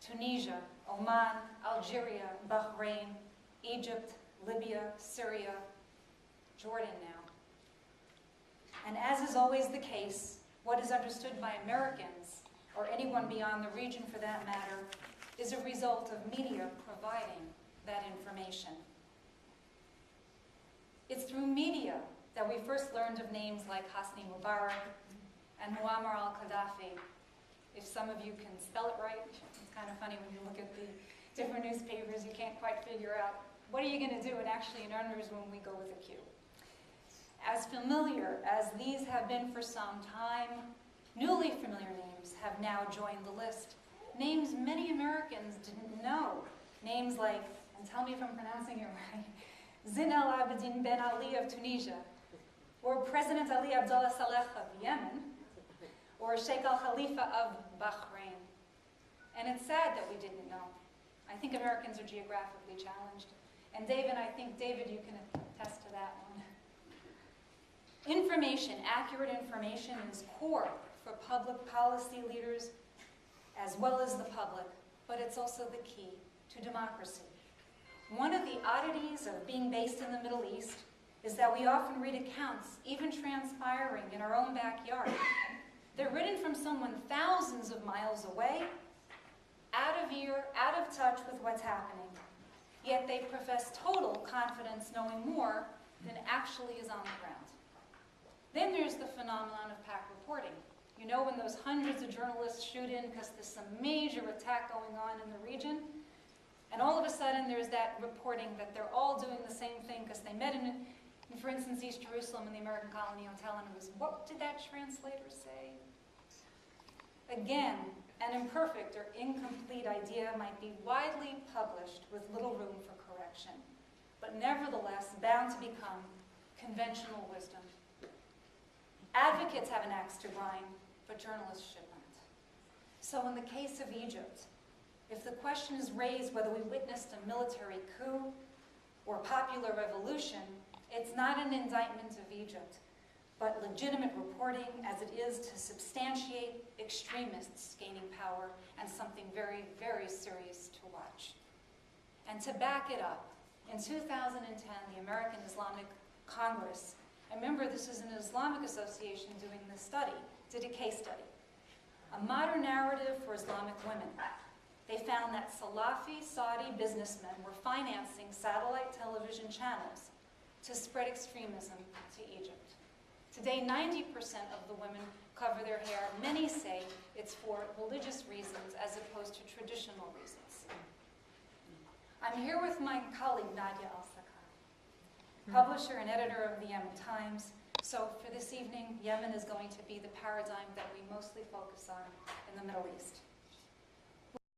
Tunisia, Oman, Algeria, Bahrain, Egypt, Libya, Syria, Jordan now. And as is always the case, what is understood by Americans, or anyone beyond the region for that matter, is a result of media providing that information. It's through media that we first learned of names like Hosni Mubarak and Muammar al-Gaddafi. If some of you can spell it right, it's kind of funny when you look at the different newspapers, you can't quite figure out what are you going to do, and actually in our newsroom we go with a Q. As familiar as these have been for some time, newly familiar names have now joined the list. Names many Americans didn't know. Names like, and tell me if I'm pronouncing it right, Zine El Abidine Ben Ali of Tunisia, or President Ali Abdullah Saleh of Yemen, or Sheikh Al Khalifa of Bahrain. And it's sad that we didn't know. I think Americans are geographically challenged. And David, I think, David, you can attest to that one. Information, accurate information, is core for public policy leaders as well as the public, but it's also the key to democracy. One of the oddities of being based in the Middle East is that we often read accounts, even transpiring in our own backyard. They're written from someone thousands of miles away, out of ear, out of touch with what's happening. Yet they profess total confidence knowing more than actually is on the ground. Then there's the phenomenon of pack reporting. You know, when those hundreds of journalists shoot in because there's some major attack going on in the region, and all of a sudden there's that reporting that they're all doing the same thing because they met in, for instance, East Jerusalem in the American Colony Hotel, and it was, what did that translator say? Again, an imperfect or incomplete idea might be widely published with little room for correction, but nevertheless bound to become conventional wisdom. Advocates have an axe to grind, but journalists shouldn't. So in the case of Egypt, if the question is raised whether we witnessed a military coup or popular revolution, it's not an indictment of Egypt, but legitimate reporting as it is to substantiate extremists gaining power, and something very, very serious to watch. And to back it up, in 2010, the American Islamic Congress, and remember this is an Islamic association doing this study, did a case study, a modern narrative for Islamic women. They found that Salafi Saudi businessmen were financing satellite television channels to spread extremism to Egypt. Today, 90% of the women cover their hair. Many say it's for religious reasons as opposed to traditional reasons. I'm here with my colleague, Nadia Al-Sakar, publisher and editor of the Yemen Times. So for this evening, Yemen is going to be the paradigm that we mostly focus on in the Middle East.